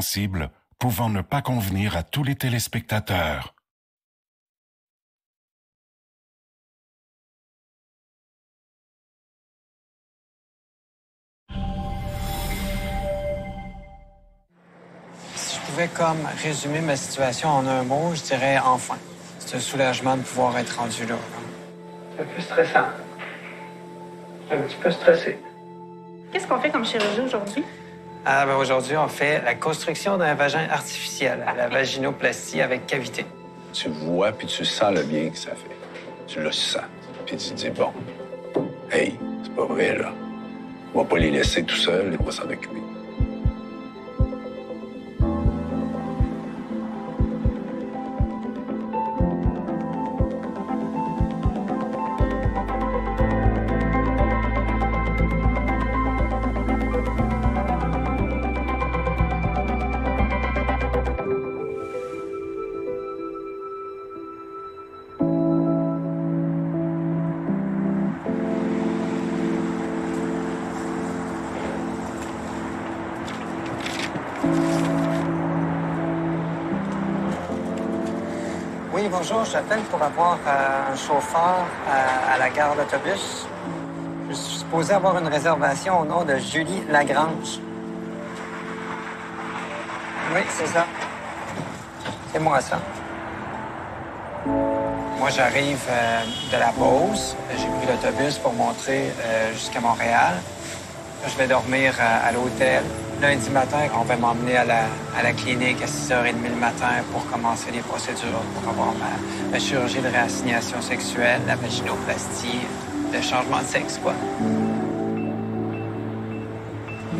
sensible pouvant ne pas convenir à tous les téléspectateurs. Si je pouvais comme résumer ma situation en un mot, je dirais enfin. C'est un soulagement de pouvoir être rendu là. C'est un peu stressant. Un petit peu stressé. Qu'est-ce qu'on fait comme chirurgie aujourd'hui? Aujourd'hui, on fait la construction d'un vagin artificiel, la vaginoplastie avec cavité. Tu vois puis tu sens le bien que ça fait. Tu le sens. Puis tu te dis, bon, hey, c'est pas vrai, là. On va pas les laisser tout seuls, on va s'en occuper. Oui, bonjour, j'appelle pour avoir un chauffeur à la gare d'autobus. Je suis supposé avoir une réservation au nom de Julie Lagrange. Oui, c'est ça. C'est moi, ça. Moi, j'arrive de la Beauce. J'ai pris l'autobus pour monter jusqu'à Montréal. Là, je vais dormir à l'hôtel. Lundi matin, on va m'emmener à la clinique à 6h30 le matin pour commencer les procédures, pour avoir ma chirurgie de réassignation sexuelle, la vaginoplastie, le changement de sexe, quoi.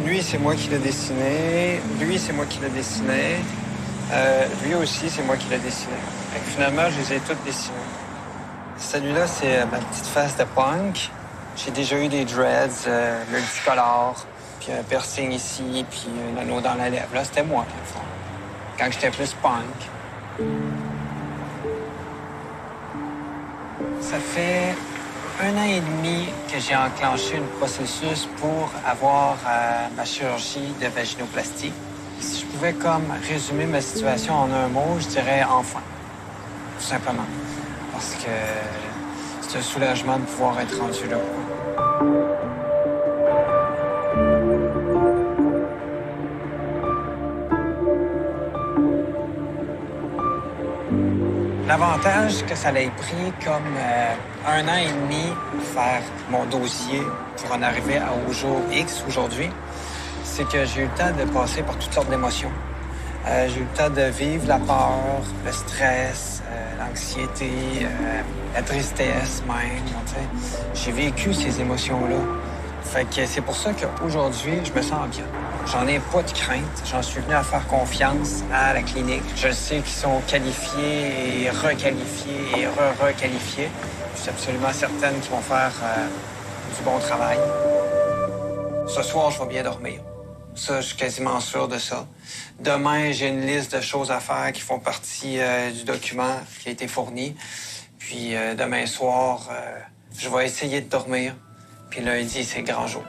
Lui, c'est moi qui l'ai dessiné. Lui, c'est moi qui l'ai dessiné. Lui aussi, c'est moi qui l'ai dessiné. Fait que finalement, je les ai toutes dessinées. Celui-là, c'est ma petite face de punk. J'ai déjà eu des dreads multicolores, puis un piercing ici, puis un anneau dans la lèvre. Là, c'était moi, dans le fond, quand j'étais plus punk. Ça fait 1 an et demi que j'ai enclenché un processus pour avoir ma chirurgie de vaginoplastie. Si je pouvais comme résumer ma situation en un mot, je dirais enfin, tout simplement. Parce que c'est un soulagement de pouvoir être rendu là. L'avantage que ça l'ait pris comme 1 an et demi faire mon dossier pour en arriver au jour X aujourd'hui, c'est que j'ai eu le temps de passer par toutes sortes d'émotions. J'ai eu le temps de vivre la peur, le stress, l'anxiété, la tristesse même. J'ai vécu ces émotions-là. Fait que c'est pour ça qu'aujourd'hui, je me sens bien. J'en ai pas de crainte. J'en suis venu à faire confiance à la clinique. Je sais qu'ils sont qualifiés et requalifiés et requalifiés. Je suis absolument certaine qu'ils vont faire du bon travail. Ce soir, je vais bien dormir. Ça, je suis quasiment sûr de ça. Demain, j'ai une liste de choses à faire qui font partie du document qui a été fourni. Puis demain soir, je vais essayer de dormir. Puis lundi, c'est grand jour.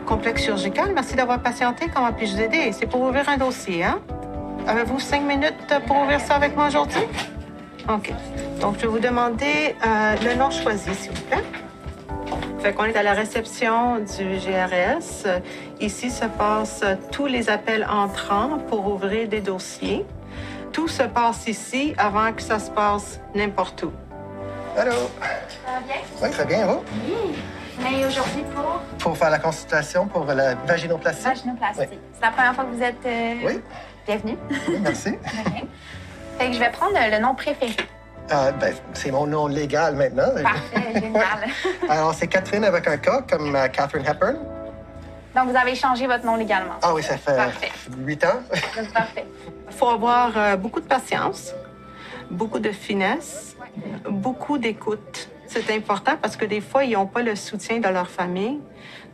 Complexe chirurgical, merci d'avoir patienté. Comment puis-je vous aider? C'est pour ouvrir un dossier, hein? Avez-vous 5 minutes pour ouvrir ça avec moi aujourd'hui? OK. Donc, je vais vous demander le nom choisi, s'il vous plaît. Fait qu'on est à la réception du GRS. Ici se passent tous les appels entrants pour ouvrir des dossiers. Tout se passe ici avant que ça se passe n'importe où. Allô? Ça va bien? Oui, très bien, vous? Oui. Mais aujourd'hui pour? Pour faire la consultation pour la vaginoplastie. Vaginoplastie. Oui. C'est la première fois que vous êtes Oui. bienvenue. Oui, merci. OK. Fait que je vais prendre le nom préféré. C'est mon nom légal maintenant. Parfait, génial. Alors, c'est Catherine avec un K, comme Catherine Hepburn. Donc, vous avez changé votre nom légalement. Ah oui, ça fait Parfait. 8 ans. Donc, parfait. Il faut avoir beaucoup de patience, beaucoup de finesse, beaucoup d'écoute. C'est important parce que des fois, ils n'ont pas le soutien de leur famille,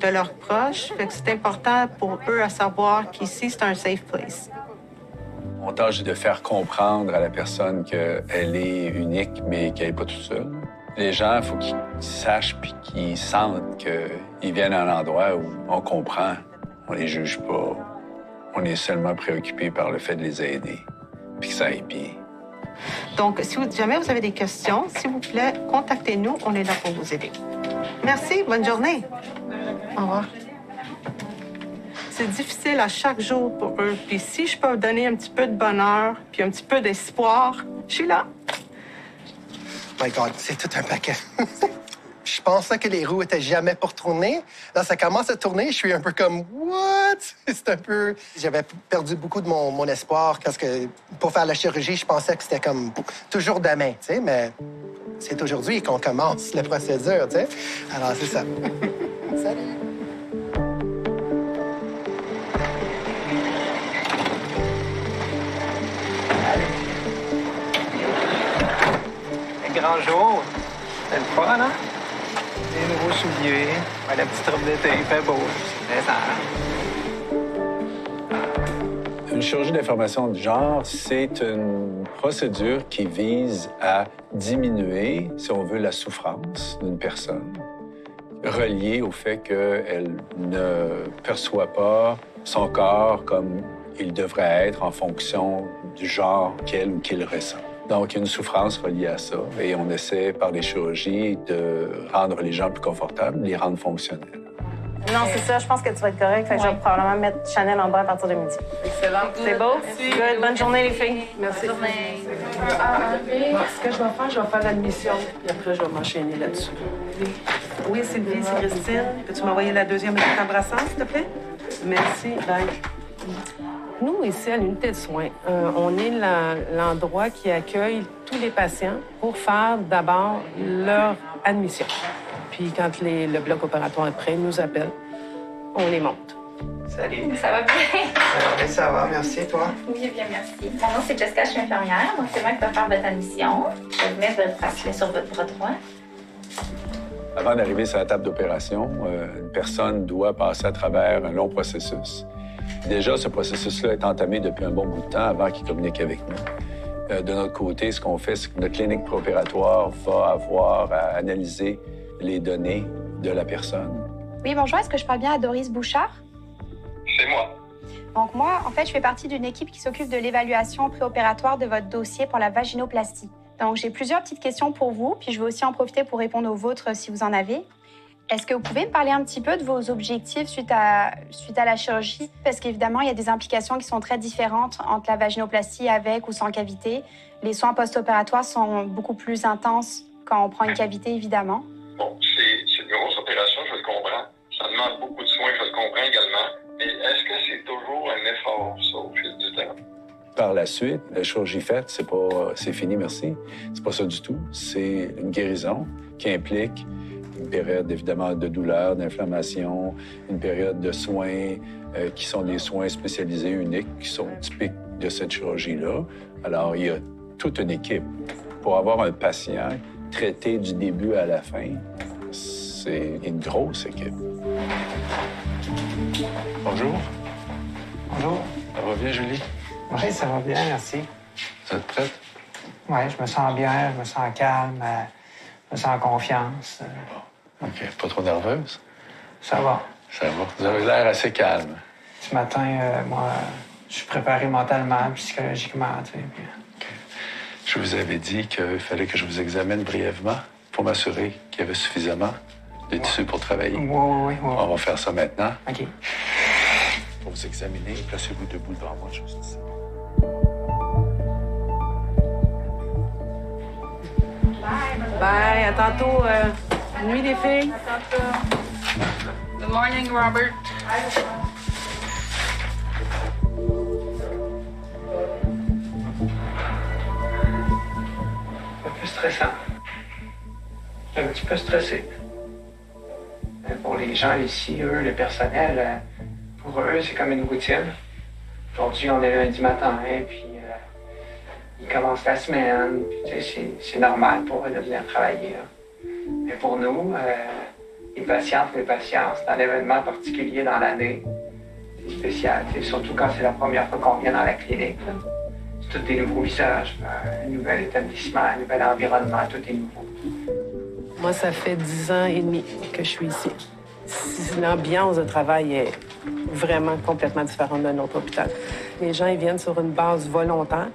de leurs proches. Fait que c'est important pour eux à savoir qu'ici, c'est un safe place. Mon tâche est de faire comprendre à la personne qu'elle est unique, mais qu'elle n'est pas toute seule. Les gens, il faut qu'ils sachent puis qu'ils sentent qu'ils viennent à un endroit où on comprend, on les juge pas, on est seulement préoccupé par le fait de les aider, puis que ça aille bien. Donc, si jamais vous avez des questions, s'il vous plaît, contactez-nous. On est là pour vous aider. Merci. Bonne journée. Au revoir. C'est difficile à chaque jour pour eux. Puis si je peux donner un petit peu de bonheur puis un petit peu d'espoir, je suis là. My God, c'est tout un paquet. Je pensais que les roues étaient jamais pour tourner. Là, ça commence à tourner. Je suis un peu comme « What? » C'est un peu... J'avais perdu beaucoup de mon espoir parce que pour faire la chirurgie, je pensais que c'était comme toujours demain, tu sais, mais c'est aujourd'hui qu'on commence la procédure, tu sais. Alors, c'est ça. Salut! Un grand jour. C'est le fun, hein? Des nouveaux souliers. Ouais, la petite robe d'été, il fait beau. C'est plaisant. Une chirurgie d'information de genre, c'est une procédure qui vise à diminuer, si on veut, la souffrance d'une personne, reliée au fait qu'elle ne perçoit pas son corps comme il devrait être en fonction du genre qu'elle ou qu'il ressent. Donc, il y a une souffrance reliée à ça et on essaie, par les chirurgies, de rendre les gens plus confortables, les rendre fonctionnels. Non, c'est ça. Je pense que tu vas être correct. Fait que je vais probablement mettre Chanel en bas à partir de midi. Excellent. C'est beau? Good. Bonne journée, les filles. Merci. Bonne journée. Ce que je vais faire l'admission, puis après, je vais m'enchaîner là-dessus. Oui, Sylvie, c'est Christine. Peux-tu m'envoyer la deuxième équipe embrassant, s'il te plaît? Merci. Bye. Nous, ici, à l'unité de soins, on est l'endroit qui accueille tous les patients pour faire d'abord leur admission. Puis quand le bloc opératoire est prêt, ils nous appellent, on les monte. Salut. Ça va bien? Oui, ça va, merci, toi. Oui, bien, merci. Mon nom, c'est Jessica, je suis infirmière. Donc, c'est moi qui vais faire votre admission. Je vais mettre votre bracelet sur votre bras droit. Avant d'arriver sur la table d'opération, une personne doit passer à travers un long processus. Déjà, ce processus-là est entamé depuis un bon bout de temps avant qu'il communique avec nous. De notre côté, ce qu'on fait, c'est que notre clinique préopératoire va avoir à analyser les données de la personne. Oui, bonjour. Est-ce que je parle bien à Doris Bouchard? C'est moi. Donc, moi, en fait, je fais partie d'une équipe qui s'occupe de l'évaluation préopératoire de votre dossier pour la vaginoplastie. Donc, j'ai plusieurs petites questions pour vous, puis je vais aussi en profiter pour répondre aux vôtres si vous en avez. Est-ce que vous pouvez me parler un petit peu de vos objectifs suite à la chirurgie? Parce qu'évidemment, il y a des implications qui sont très différentes entre la vaginoplastie avec ou sans cavité. Les soins post-opératoires sont beaucoup plus intenses quand on prend une cavité, évidemment. Bon, c'est une grosse opération, je le comprends. Ça demande beaucoup de soins, je le comprends également. Mais est-ce que c'est toujours un effort, ça, au fil du temps? Par la suite, la chirurgie faite, c'est fini, merci. C'est pas ça du tout. C'est une guérison qui implique une période, évidemment, de douleur, d'inflammation, une période de soins qui sont des soins spécialisés uniques, qui sont typiques de cette chirurgie-là. Alors, il y a toute une équipe. Pour avoir un patient traité du début à la fin, c'est une grosse équipe. Bonjour. Bonjour. Ça va bien, Julie? Oui, ça va bien, merci. Vous êtes prête? Oui, je me sens bien, je me sens calme, je me sens en confiance. OK. Pas trop nerveuse? Ça va. Ça va. Vous avez l'air assez calme. Ce matin, moi, je suis préparé mentalement, psychologiquement, tu sais. Puis... OK. Je vous avais dit qu'il fallait que je vous examine brièvement pour m'assurer qu'il y avait suffisamment de tissu pour travailler. Oui. On va faire ça maintenant. OK. Pour vous examiner, placez-vous debout devant moi, juste ici. Bye. À tantôt. Nuit, les filles. À tantôt. Good morning, Robert. Un peu stressant. Un petit peu stressé. Pour les gens ici, eux, le personnel, pour eux, c'est comme une routine. Aujourd'hui, on est lundi matin, puis ils commencent la semaine. Puis, c'est normal pour eux de venir travailler. Là. Mais pour nous, les patientes, les patients, c'est un événement particulier dans l'année. C'est spécial, surtout quand c'est la première fois qu'on vient dans la clinique. Là. C'est tous des nouveaux visages, un nouvel établissement, un nouvel environnement, tout est nouveau. Moi, ça fait 10 ans et demi que je suis ici. L'ambiance de travail est vraiment complètement différente d'un autre hôpital. Les gens, ils viennent sur une base volontaire,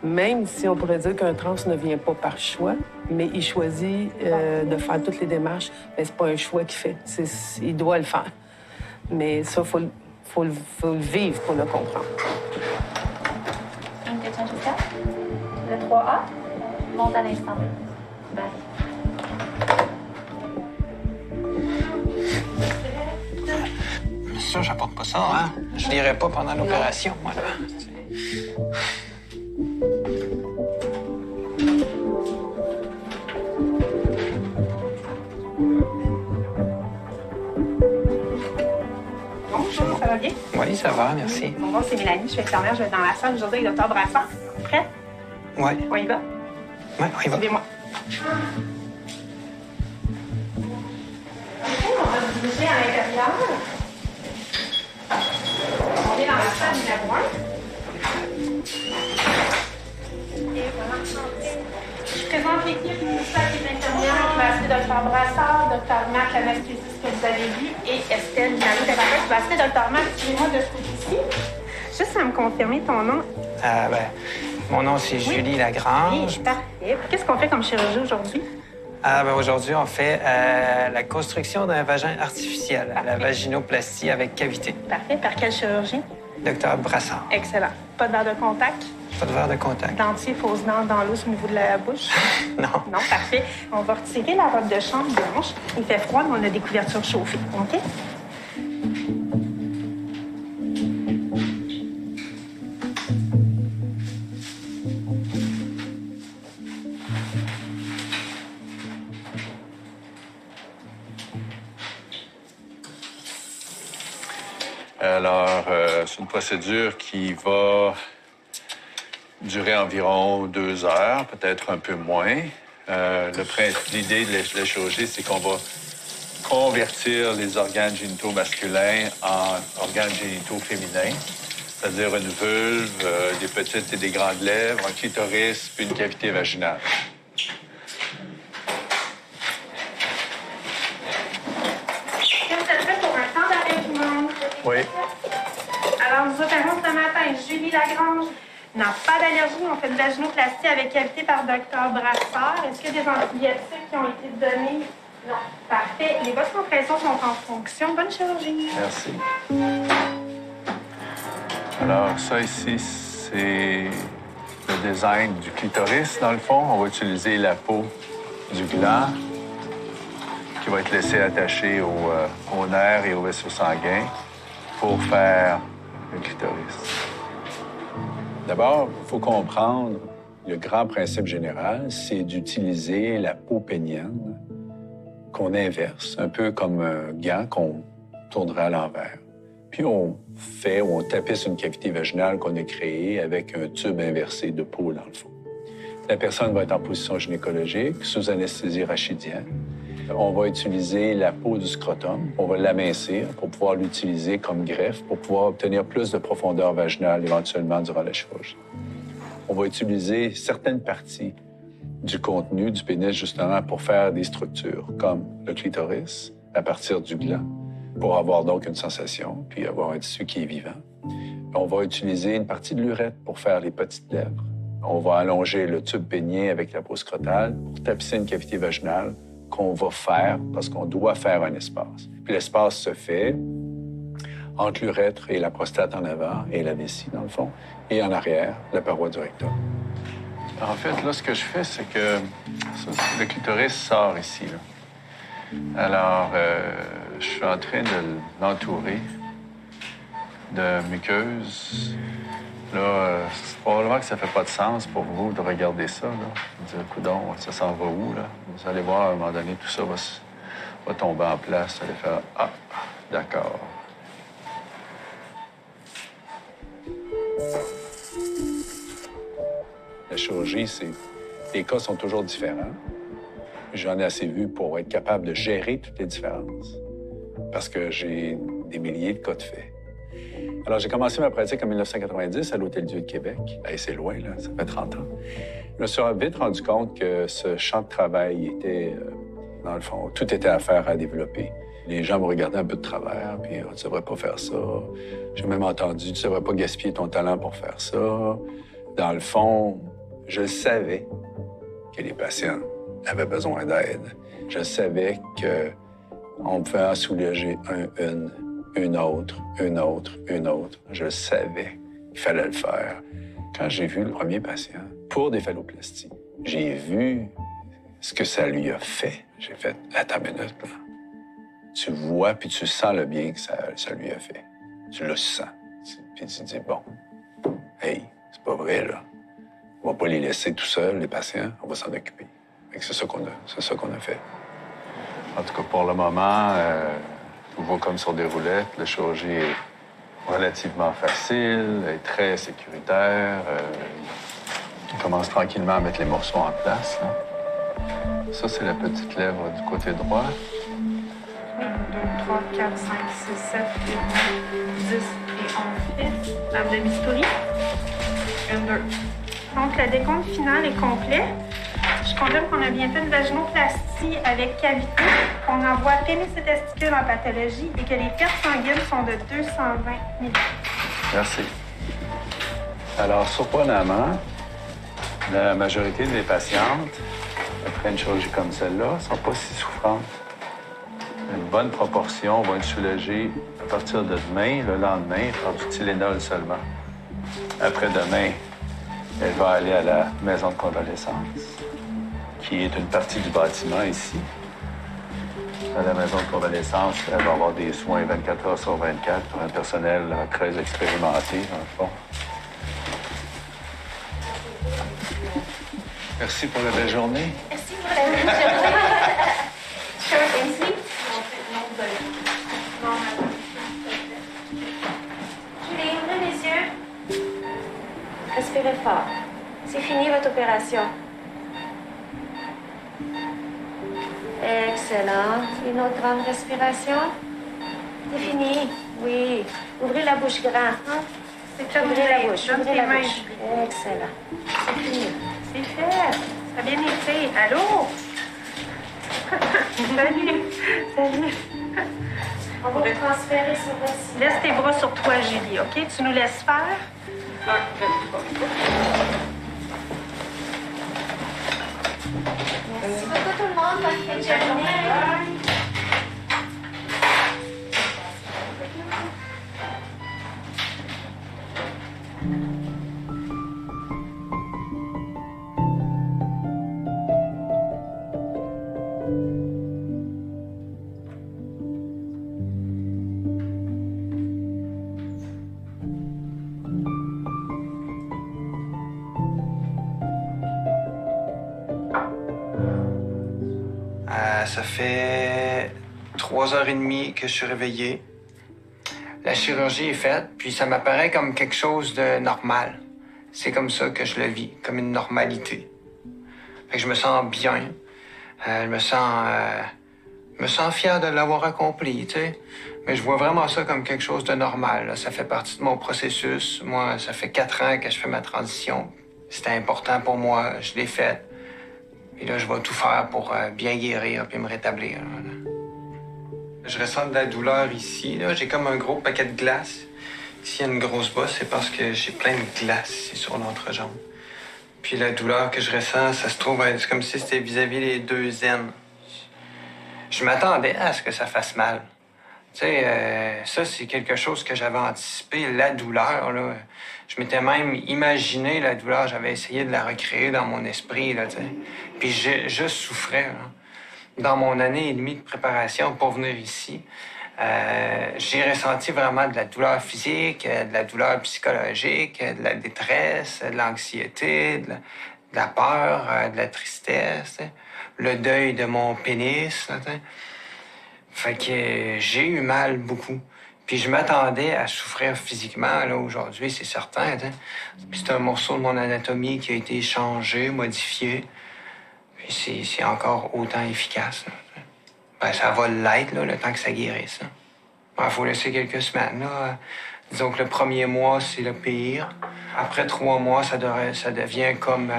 même si on pourrait dire qu'un trans ne vient pas par choix, mais il choisit de faire toutes les démarches. Mais c'est pas un choix qu'il fait, il doit le faire. Mais ça, faut le vivre pour le comprendre. Une question, Jessica? Le 3A? Monte à l'instant. Bye. Ça, j'apporte pas ça, hein? Je lirai pas pendant l'opération, moi, là. Bonjour, ça va bien? Oui, ça va, merci. Mon nom, c'est Mélanie, je suis infirmière, je vais être dans la salle aujourd'hui avec Dr. Brassard. Prête? Oui. On y va? Oui, on y va. Suivez-moi. On va se diriger à l'intérieur. On est dans la salle numéro 1. Et voilà. Je présente l'équipe médicale des infirmières qui va assister Dr. Brassard, Dr. Marc, l'anesthésiste que vous avez vu, et Estelle, gynécologue, qui va assister Dr. Marc, suivez-moi de ce côté-ci. Juste à me confirmer ton nom. Mon nom, c'est Julie Lagrange. Oui, parfait. Qu'est-ce qu'on fait comme chirurgie aujourd'hui? Aujourd'hui, on fait la construction d'un vagin artificiel, la vaginoplastie avec cavité. Parfait. Par quel chirurgien? Docteur Brassard. Excellent. Pas de verre de contact? Pas de verre de contact. Dentier, fausse dent dans l'os au niveau de la bouche? Non. Non, parfait. On va retirer la robe de chambre blanche. Il fait froid, mais on a des couvertures chauffées. OK? Alors, c'est une procédure qui va durer environ 2 heures, peut-être un peu moins. L'idée de la chirurgie, c'est qu'on va convertir les organes génitaux masculins en organes génitaux féminins, c'est-à-dire une vulve, des petites et des grandes lèvres, un clitoris, puis une cavité vaginale. Oui. Alors, nous opérons ce matin Julie Lagrange. N'a pas d'allergie. On fait une vaginoplastie avec cavité par Dr. Brassard. Est-ce qu'il y a des antibiotiques qui ont été donnés? Non. Parfait. Les votre compressions sont en fonction. Bonne chirurgie. Merci. Alors, ça ici, c'est le design du clitoris, dans le fond. On va utiliser la peau du gland qui va être laissée attachée au nerf et au vaisseau sanguin pour faire le clitoris. D'abord, il faut comprendre le grand principe général, c'est d'utiliser la peau pénienne qu'on inverse, un peu comme un gant qu'on tournerait à l'envers. Puis on tapisse une cavité vaginale qu'on a créée avec un tube inversé de peau dans le fond. La personne va être en position gynécologique, sous anesthésie rachidienne. On va utiliser la peau du scrotum, on va l'amincir pour pouvoir l'utiliser comme greffe, pour pouvoir obtenir plus de profondeur vaginale éventuellement durant la chirurgie. On va utiliser certaines parties du contenu du pénis justement pour faire des structures, comme le clitoris, à partir du gland, pour avoir donc une sensation, puis avoir un tissu qui est vivant. On va utiliser une partie de l'urètre pour faire les petites lèvres. On va allonger le tube pénien avec la peau scrotale pour tapisser une cavité vaginale qu'on va faire parce qu'on doit faire un espace. Puis l'espace se fait entre l'urètre et la prostate en avant et la vessie, dans le fond, et en arrière, la paroi du rectum. En fait, là, ce que je fais, c'est que le clitoris sort ici, là. Alors, je suis en train de l'entourer de muqueuse. Là, probablement que ça fait pas de sens pour vous de regarder ça, là. Vous dire, coudonc, ça s'en va où, là? Vous allez voir, à un moment donné, tout ça va tomber en place. Vous allez faire, ah, d'accord. La chirurgie, les cas sont toujours différents. J'en ai assez vu pour être capable de gérer toutes les différences. Parce que j'ai des milliers de cas de fait. Alors, j'ai commencé ma pratique en 1990 à l'Hôtel-Dieu de Québec. Et c'est loin, là, ça fait 30 ans. Je me suis vite rendu compte que ce champ de travail était dans le fond. Tout était à faire, à développer. Les gens me regardaient un peu de travers, puis « tu devrais pas faire ça ». J'ai même entendu « tu devrais pas gaspiller ton talent pour faire ça ». Dans le fond, je savais que les patients avaient besoin d'aide. Je savais qu'on pouvait en soulager une autre. Je savais qu'il fallait le faire. Quand j'ai vu le premier patient pour des phalloplasties, j'ai vu ce que ça lui a fait. J'ai fait « attends une minute, là. Tu vois puis tu sens le bien que ça lui a fait. Tu le sens. Puis tu te dis, bon, hey, c'est pas vrai, là. On va pas les laisser tout seuls, les patients. On va s'en occuper. C'est ça qu'on a fait. En tout cas, pour le moment, tout va comme sur des roulettes. La chirurgie est relativement facile, est très sécuritaire. On commence tranquillement à mettre les morceaux en place, là. Ça, c'est la petite lèvre du côté droit. 1, 2, 3, 4, 5, 6, 7, 8, 9, 10 et 11 fils. L'abdomistorie. 1, 2. Donc, le décompte final est complet. Je confirme qu'on a bien fait une vaginoplastie avec cavité, qu'on envoie pénis et testicules en pathologie et que les pertes sanguines sont de 220 ml. Merci. Alors, surprenamment, la majorité des patientes, après une chirurgie comme celle-là, ne sont pas si souffrantes. Une bonne proportion vont être soulagées à partir de demain, le lendemain, par du Tylenol seulement. Après-demain, elle va aller à la maison de convalescence, qui est une partie du bâtiment ici. À la maison de convalescence, elle va avoir des soins 24 heures sur 24 pour un personnel très expérimenté, dans le fond. Merci pour la belle journée. Merci pour la belle journée. Short and sweet. Julie, ouvrez les yeux. Respirez fort. C'est fini votre opération. Excellent. Une autre grande respiration. C'est fini. Oui. Ouvrez la bouche grande. Ouvrez la bouche. Ouvrez la bouche. Excellent. C'est fini. C'est fait. Ça a bien été. Allô? Salut. Salut. On va transférer sur votre... Laisse tes bras sur toi, Julie, OK? Tu nous laisses faire? Merci beaucoup tout le monde. Bonne journée. Ça fait 3h30 que je suis réveillé. La chirurgie est faite, puis ça m'apparaît comme quelque chose de normal. C'est comme ça que je le vis, comme une normalité. Fait que je me sens bien. Je me sens fier de l'avoir accompli, tu sais. Mais je vois vraiment ça comme quelque chose de normal, là. Ça fait partie de mon processus. Moi, ça fait 4 ans que je fais ma transition. C'était important pour moi, je l'ai faite. Et là, je vais tout faire pour bien guérir puis me rétablir. Là. Je ressens de la douleur ici. Là. J'ai comme un gros paquet de glace. S'il y a une grosse bosse, c'est parce que j'ai plein de glace ici sur l'entrejambe. Puis la douleur que je ressens, ça se trouve être comme si c'était vis-à-vis les 2 aines. Je m'attendais à ce que ça fasse mal. Tu sais, ça, c'est quelque chose que j'avais anticipé, la douleur, là. Je m'étais même imaginé la douleur, j'avais essayé de la recréer dans mon esprit, là, tu sais. Puis je souffrais, là. Dans mon année et demie de préparation pour venir ici, j'ai ressenti vraiment de la douleur physique, de la douleur psychologique, de la détresse, de l'anxiété, de la peur, de la tristesse, t'sais. Le deuil de mon pénis, là, t'sais. Fait que j'ai eu mal beaucoup. Puis je m'attendais à souffrir physiquement, là, aujourd'hui, c'est certain. T'sais. Puis c'est un morceau de mon anatomie qui a été changé, modifié. Puis c'est encore autant efficace. Là. Ben, ça va l'être, là, le temps que ça guérisse. Il faut laisser quelques semaines. Là. Disons que le premier mois, c'est le pire. Après 3 mois, ça devient comme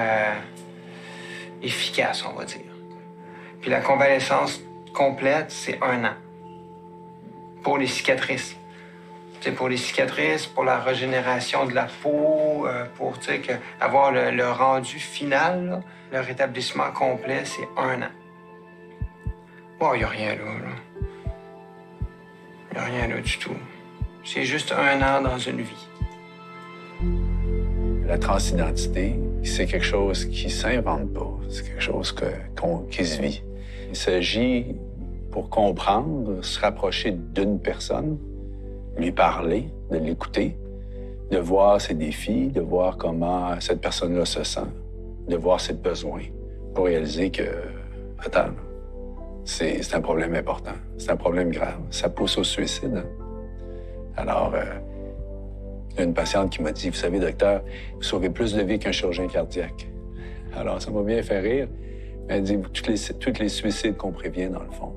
efficace, on va dire. Puis la convalescence complète, c'est 1 an. Pour les cicatrices. T'sais, pour les cicatrices, pour la régénération de la peau, pour avoir le rendu final, là, le rétablissement complet, c'est 1 an. Oh, il n'y a rien là. Il n'y a rien là du tout. C'est juste 1 an dans une vie. La transidentité, c'est quelque chose qui ne s'invente pas. C'est quelque chose qui se vit. Il s'agit, pour comprendre, se rapprocher d'une personne, lui parler, de l'écouter, de voir ses défis, de voir comment cette personne-là se sent, de voir ses besoins, pour réaliser que, attends, c'est un problème important, c'est un problème grave, ça pousse au suicide. Hein? Alors, il y a une patiente qui m'a dit, vous savez, docteur, vous sauvez plus de vies qu'un chirurgien cardiaque. Alors, ça m'a bien fait rire. Elle dit, tous les suicides qu'on prévient, dans le fond,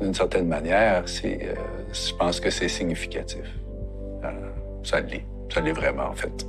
d'une certaine manière, je pense que c'est significatif. Ça l'est vraiment, en fait.